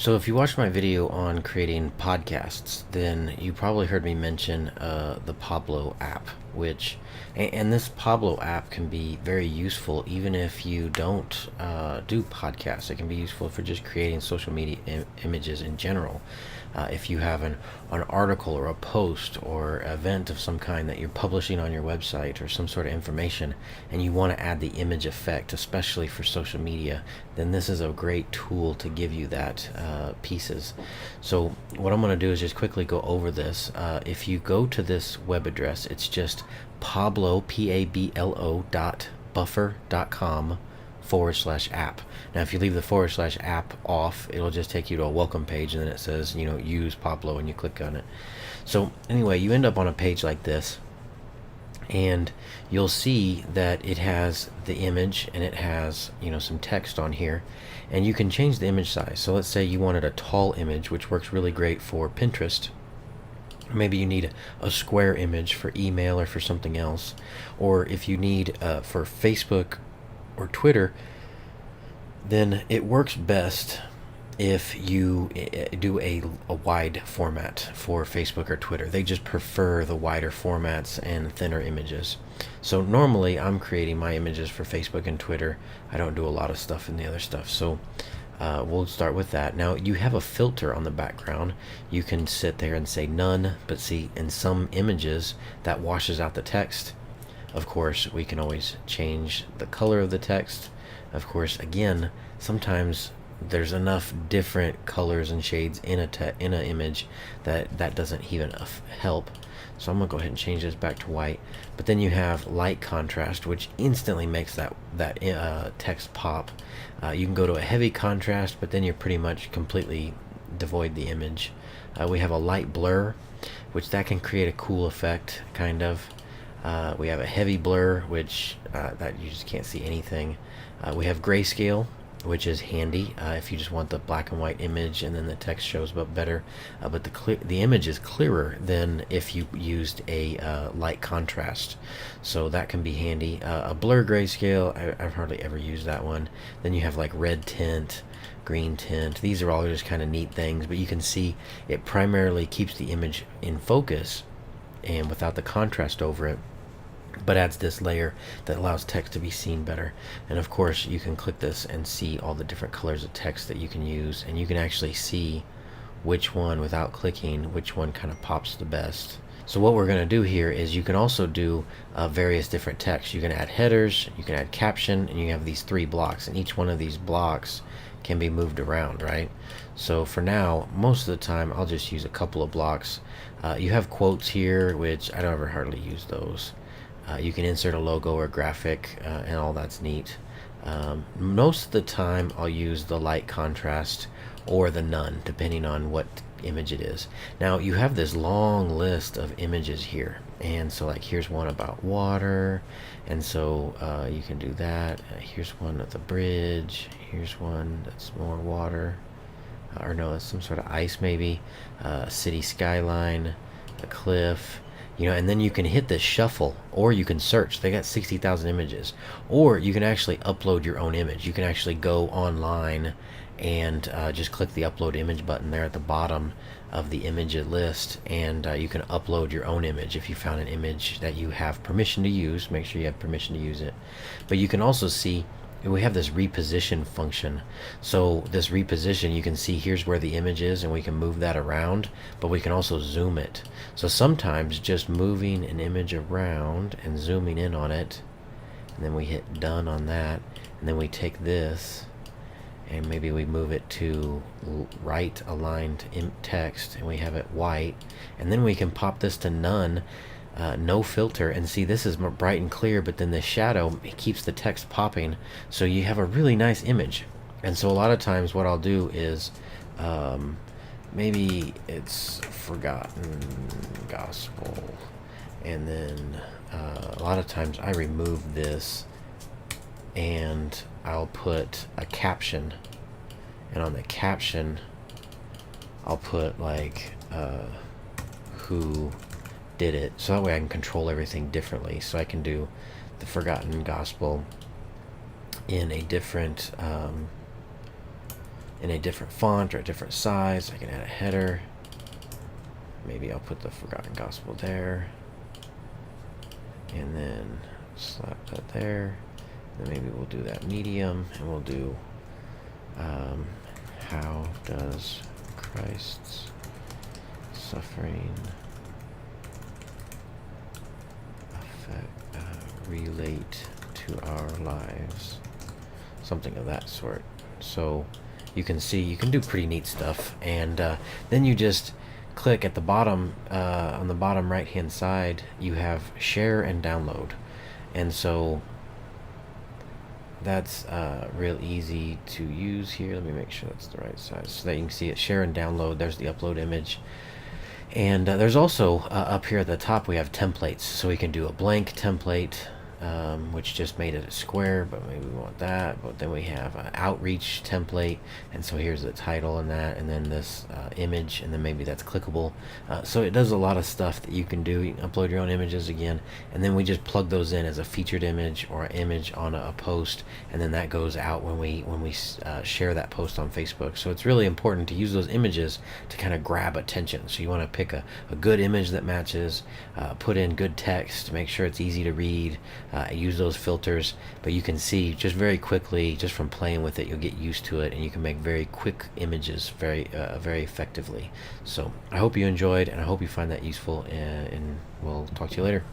So if you watched my video on creating podcasts, then you probably heard me mention the Pablo app, and this Pablo app can be very useful even if you don't do podcasts. It can be useful for just creating social media images in general. If you have an article or a post or event of some kind that you're publishing on your website or some sort of information, and you want to add the image effect, especially for social media, then this is a great tool to give you that pieces. So what I'm going to do is just quickly go over this. If you go to this web address, it's just Pablo, Pablo .buffer.com/app. Now, if you leave the /app off, it'll just take you to a welcome page, and then it says, use Pablo, and you click on it. So anyway, you end up on a page like this, and you'll see that it has the image and it has some text on here, and you can change the image size. So let's say you wanted a tall image, which works really great for Pinterest. Maybe you need a square image for email or for something else, or if you need for Facebook or Twitter, then it works best if you do a wide format for Facebook or Twitter. They just prefer the wider formats and thinner images. So normally I'm creating my images for Facebook and Twitter. I don't do a lot of stuff in the other stuff. So we'll start with that. Now you have a filter on the background. You can sit there and say none, but see, in some images that washes out the text. Of course, we can always change the color of the text. Of course, again, sometimes there's enough different colors and shades in an image that doesn't even help. So I'm gonna go ahead and change this back to white. But then you have light contrast, which instantly makes that text pop. You can go to a heavy contrast, but then you're pretty much completely devoid the image. We have a light blur, which that can create a cool effect, kind of. We have a heavy blur, which that you just can't see anything. We have grayscale, which is handy if you just want the black and white image and then the text shows up better. But the image is clearer than if you used a light contrast, so that can be handy. A blur grayscale, I've hardly ever used that one. Then you have like red tint, green tint. These are all just kind of neat things, but you can see it primarily keeps the image in focus and without the contrast over it, but adds this layer that allows text to be seen better. And of course, you can click this and see all the different colors of text that you can use, and you can actually see which one, without clicking, which one kind of pops the best. So what we're going to do here is you can also do various different text. You can add headers, you can add caption, and you have these 3 blocks, and each one of these blocks can be moved around, right? So for now, most of the time, I'll just use a couple of blocks. You have quotes here, which I don't ever hardly use those. You can insert a logo or graphic, and all that's neat. Most of the time I'll use the light contrast or the none, depending on what image it is. Now you have this long list of images here, and so like here's one about water, and so you can do that. Here's one of the bridge, here's one that's more water, or no, it's some sort of ice maybe, a city skyline, a cliff. And then you can hit this shuffle, or you can search. They got 60,000 images, or you can actually upload your own image. You can actually go online and just click the upload image button there at the bottom of the image list, and you can upload your own image. If you found an image that you have permission to use, make sure you have permission to use it. But you can also see we have this reposition function. So this reposition, you can see here's where the image is, and we can move that around, but we can also zoom it. So sometimes just moving an image around and zooming in on it, and then we hit done on that, and then we take this and maybe we move it to right aligned text, and we have it white, and then we can pop this to none, no filter, and see this is more bright and clear, but then the shadow, it keeps the text popping, so you have a really nice image. And so a lot of times what I'll do is maybe it's forgotten gospel, and then a lot of times I remove this and I'll put a caption, and on the caption I'll put like who did it, so that way I can control everything differently. So I can do the forgotten gospel in a different in a different font or a different size. I can add a header. Maybe I'll put the Forgotten Gospel there, and then slap that there. Then maybe we'll do that medium, and we'll do how does Christ's suffering relate to our lives? Something of that sort. So you can see you can do pretty neat stuff, and then you just click at the bottom, on the bottom right hand side you have share and download, and so that's real easy to use here. Let me make sure that's the right size so that you can see it. Share and download. There's the upload image, and there's also up here at the top we have templates, so we can do a blank template, which just made it a square, but maybe we want that. But then we have an outreach template, and so here's the title and that, and then this image, and then maybe that's clickable. So it does a lot of stuff that you can do. You can upload your own images again, and then we just plug those in as a featured image or an image on a post, and then that goes out when we share that post on Facebook. So it's really important to use those images to kind of grab attention. So you want to pick a good image that matches, put in good text, make sure it's easy to read, use those filters. But you can see just very quickly, just from playing with it, you'll get used to it, and you can make very quick images very effectively. So I hope you enjoyed, and I hope you find that useful, and we'll talk to you later.